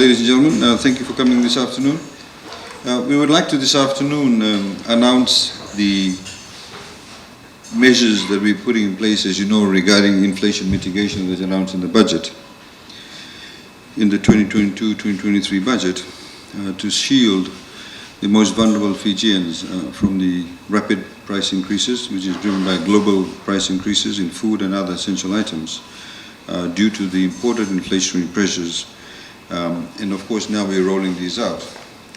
Ladies and gentlemen, thank you for coming this afternoon. We would like to this afternoon announce the measures that we're putting in place, as you know, regarding inflation mitigation that's announced in the budget, in the 2022-2023 budget, to shield the most vulnerable Fijians from the rapid price increases, which is driven by global price increases in food and other essential items due to the imported inflationary pressures. And of course now we're rolling these out.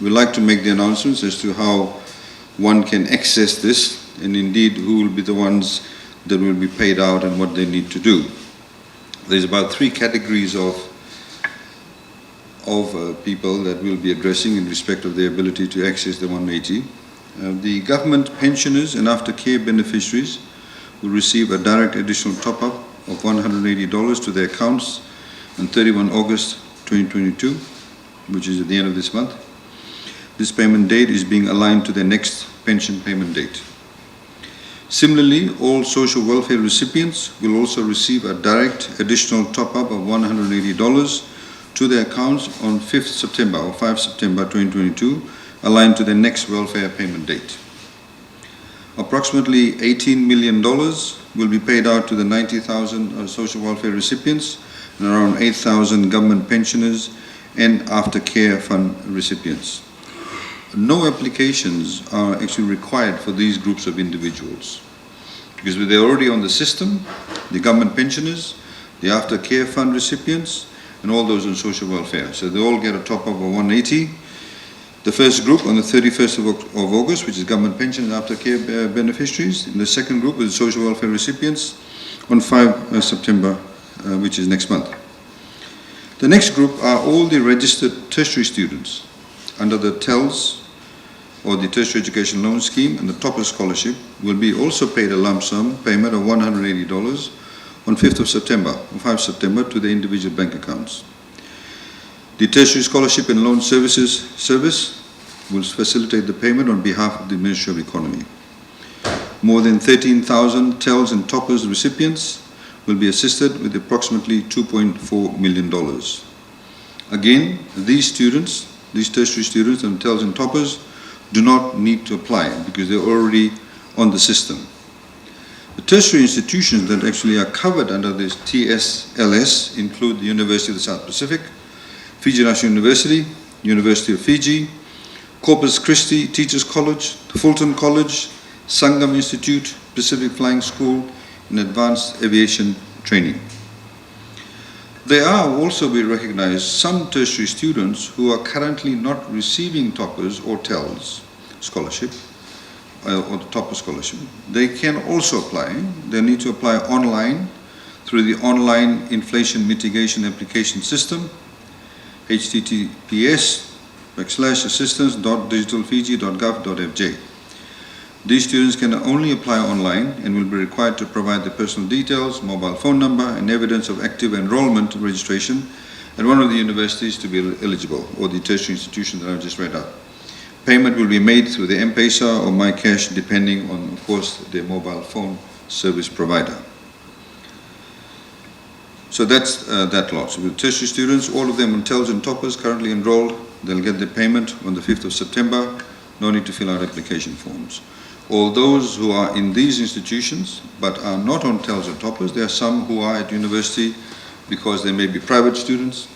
We'd like to make the announcements as to how one can access this, and indeed who will be the ones that will be paid out and what they need to do. There's about 3 categories of people that we'll be addressing in respect of their ability to access the 180. The government pensioners and aftercare beneficiaries will receive a direct additional top-up of $180 to their accounts on 31 August 2022, which is at the end of this month. This payment date is being aligned to their next pension payment date. Similarly, all social welfare recipients will also receive a direct additional top-up of $180 to their accounts on 5th September or 5 September 2022, aligned to their next welfare payment date. Approximately $18 million will be paid out to the 90,000 social welfare recipients and around 8,000 government pensioners and aftercare fund recipients. No applications are actually required for these groups of individuals because they're already on the system, the government pensioners, the aftercare fund recipients, and all those on social welfare. So they all get a top-up of 180. The first group on the 31st of August, which is government pension and aftercare beneficiaries. And the second group is social welfare recipients on 5 September, which is next month. The next group are all the registered tertiary students under the TELS or the Tertiary Education Loan Scheme, and the Topper Scholarship will be also paid a lump sum payment of $180 on 5th of September, or 5 September, to their individual bank accounts. The Tertiary Scholarship and Loan Service will facilitate the payment on behalf of the Ministry of Economy. More than 13,000 TELS and Toppers recipients will be assisted with approximately $2.4 million. Again, these students, these tertiary students and TELS and Toppers, do not need to apply because they're already on the system. The tertiary institutions that actually are covered under this TSLS include the University of the South Pacific, Fiji National University, University of Fiji, Corpus Christi Teachers College, Fulton College, Sangam Institute, Pacific Flying School, and Advanced Aviation Training. There are also, we recognize, some tertiary students who are currently not receiving Toppers or TELS scholarship, or the Topper Scholarship. They can also apply. They need to apply online through the online Inflation Mitigation Application System, https://assistance.digitalfiji.gov.fj. These students can only apply online and will be required to provide their personal details, mobile phone number, and evidence of active enrollment registration at one of the universities to be eligible, or the tertiary institution that I've just read out. Payment will be made through the M-Pesa or MyCash, depending on, of course, their mobile phone service provider. So that's that lot. So with tertiary students, all of them on TELS and Toppers currently enrolled, they'll get their payment on the 5th of September. No need to fill out application forms. All those who are in these institutions but are not on TELS or Toppers, there are some who are at university because they may be private students.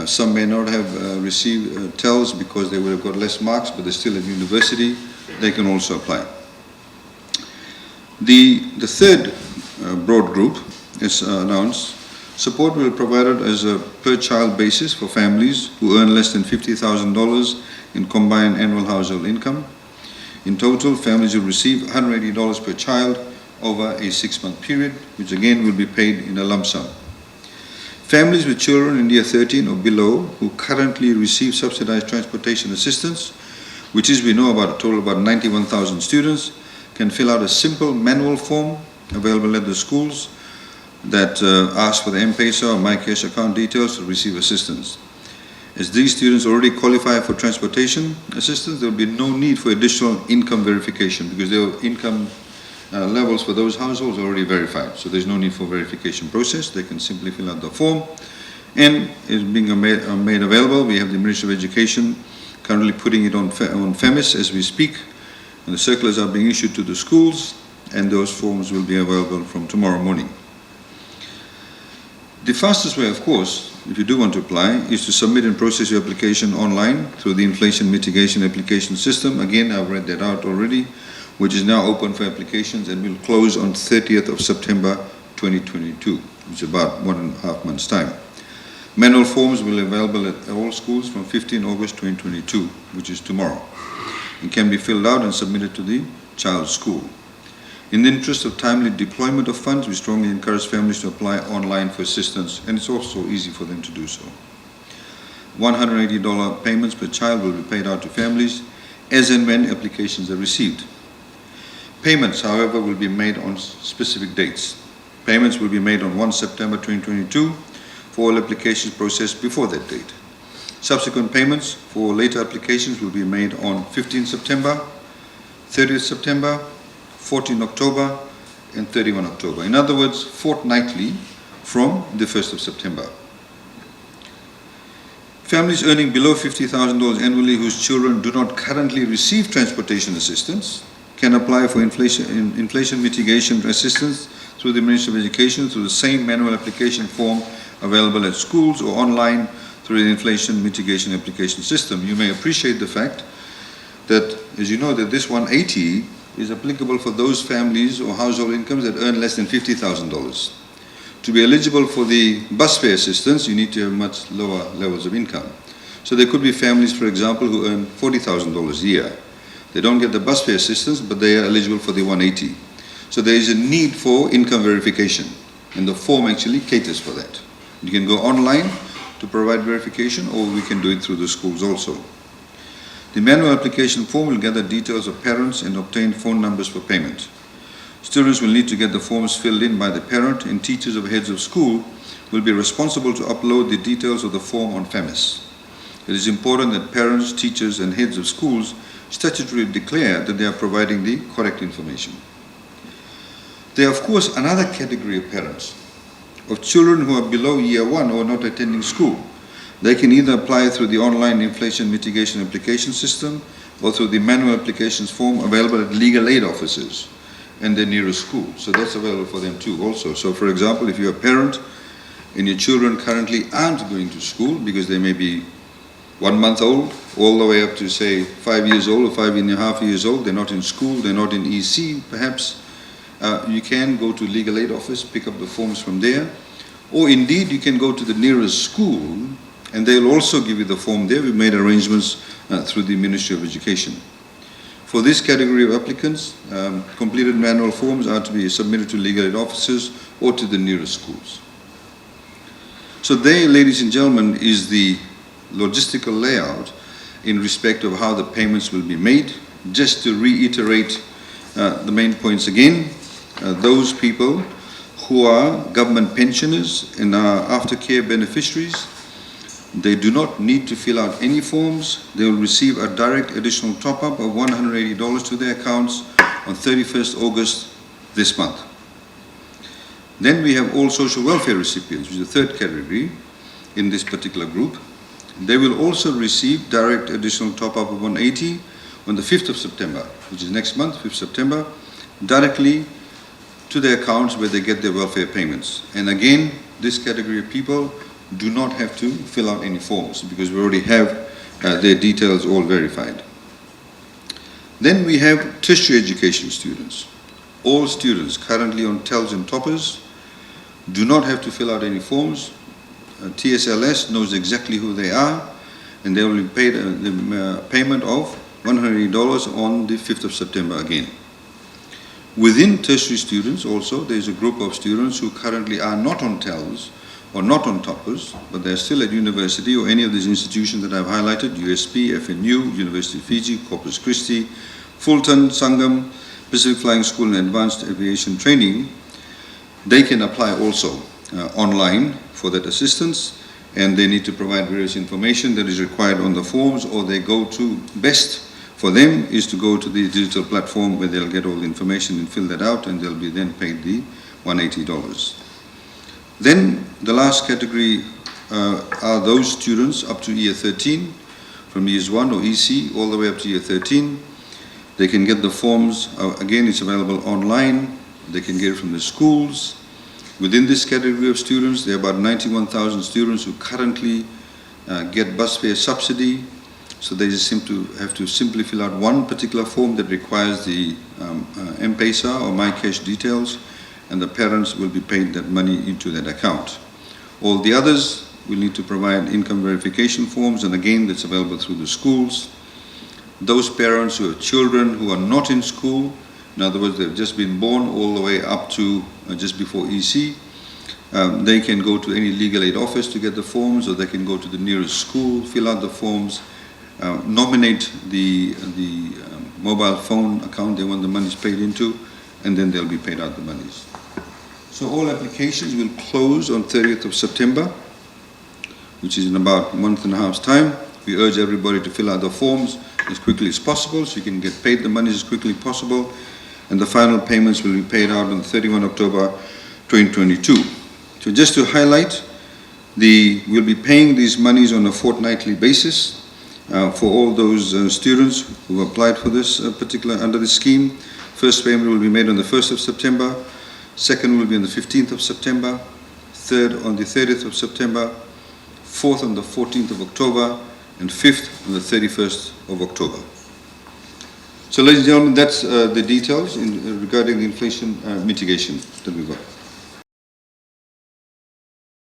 Some may not have received TELS because they would have got less marks, but they're still at university. They can also apply. The third broad group is announced. Support will be provided as a per-child basis for families who earn less than $50,000 in combined annual household income. In total, families will receive $180 per child over a 6-month period, which again will be paid in a lump sum. Families with children in year 13 or below who currently receive subsidized transportation assistance, which is, we know, about a total of about 91,000 students, can fill out a simple manual form available at the schools that asks for the M-Pesa or MyCash account details to receive assistance. As these students already qualify for transportation assistance, there will be no need for additional income verification because their income levels for those households are already verified. So there's no need for verification process. They can simply fill out the form and is being made available. We have the Ministry of Education currently putting it on FEMIS as we speak, and the circulars are being issued to the schools, and those forms will be available from tomorrow morning. The fastest way, of course, if you do want to apply, is to submit and process your application online through the Inflation Mitigation Application System. Again, I've read that out already, which is now open for applications and will close on 30th of September 2022, which is about 1.5 months' time. Manual forms will be available at all schools from 15 August 2022, which is tomorrow, and can be filled out and submitted to the child's school. In the interest of timely deployment of funds, we strongly encourage families to apply online for assistance, and it's also easy for them to do so. $180 payments per child will be paid out to families as and when applications are received. Payments, however, will be made on specific dates. Payments will be made on 1 September 2022 for all applications processed before that date. Subsequent payments for later applications will be made on 15 September, 30th September, 14 October, and 31 October. In other words, fortnightly from the 1st of September. Families earning below $50,000 annually whose children do not currently receive transportation assistance can apply for inflation mitigation assistance through the Ministry of Education through the same manual application form available at schools or online through the Inflation Mitigation Application System. You may appreciate the fact that, as you know, that this 180 is applicable for those families or household incomes that earn less than $50,000. To be eligible for the bus fare assistance, you need to have much lower levels of income. So there could be families, for example, who earn $40,000 a year. They don't get the bus fare assistance, but they are eligible for the 180. So there is a need for income verification, and the form actually caters for that. You can go online to provide verification, or we can do it through the schools also. The manual application form will gather details of parents and obtain phone numbers for payment. Students will need to get the forms filled in by the parent, and teachers or heads of school will be responsible to upload the details of the form on FEMIS. It is important that parents, teachers, and heads of schools statutorily declare that they are providing the correct information. There are, of course, another category of parents, of children who are below year 1 or not attending school. They can either apply through the online inflation mitigation application system or through the manual applications form available at legal aid offices and their nearest school. So that's available for them too also. So for example, if you're a parent and your children currently aren't going to school because they may be 1 month old all the way up to say 5 years old or 5.5 years old, they're not in school, they're not in EC perhaps, you can go to legal aid office, pick up the forms from there, or indeed you can go to the nearest school and they'll also give you the form there. We've made arrangements through the Ministry of Education. For this category of applicants, completed manual forms are to be submitted to legal aid officers or to the nearest schools. So there, ladies and gentlemen, is the logistical layout in respect of how the payments will be made. Just to reiterate the main points again, those people who are government pensioners and are aftercare beneficiaries, they do not need to fill out any forms. They will receive a direct additional top-up of $180 to their accounts on 31st August this month. Then we have all social welfare recipients, which is the third category in this particular group. They will also receive direct additional top-up of $180 on the 5th of September, which is next month, 5th September, directly to their accounts where they get their welfare payments. And again, this category of people do not have to fill out any forms because we already have their details all verified. Then we have tertiary education students. All students currently on TELS and toppers do not have to fill out any forms. TSLS knows exactly who they are, and they will be paid the payment of $180 on the 5th of September again. Within tertiary students also, there is a group of students who currently are not on TELS or not on toppers, but they're still at university or any of these institutions that I've highlighted, USP, FNU, University of Fiji, Corpus Christi, Fulton, Sangam, Pacific Flying School and Advanced Aviation Training. They can apply also online for that assistance, and they need to provide various information that is required on the forms, or they go to, best for them is to go to the digital platform where they'll get all the information and fill that out, and they'll be then paid the $180. Then the last category are those students up to year 13, from years 1 or EC all the way up to year 13. They can get the forms, again it's available online, they can get it from the schools. Within this category of students, there are about 91,000 students who currently get bus fare subsidy. So they just have to simply fill out one particular form that requires the M-Pesa or My Cash details, and the parents will be paid that money into that account. All the others will need to provide income verification forms, and again that's available through the schools. Those parents who have children who are not in school, in other words they've just been born all the way up to just before EC, they can go to any legal aid office to get the forms, or they can go to the nearest school, fill out the forms, nominate the mobile phone account they want the monies paid into, and then they'll be paid out the monies. So all applications will close on 30th of September, which is in about a month and a half's time. We urge everybody to fill out the forms as quickly as possible so you can get paid the monies as quickly as possible, and the final payments will be paid out on 31 October 2022. So just to highlight, we'll be paying these monies on a fortnightly basis for all those students who applied for this under this scheme. First payment will be made on the 1st of September, second will be on the 15th of September, third on the 30th of September, fourth on the 14th of October, and fifth on the 31st of October. So ladies and gentlemen, that's the details regarding the inflation mitigation that we've got.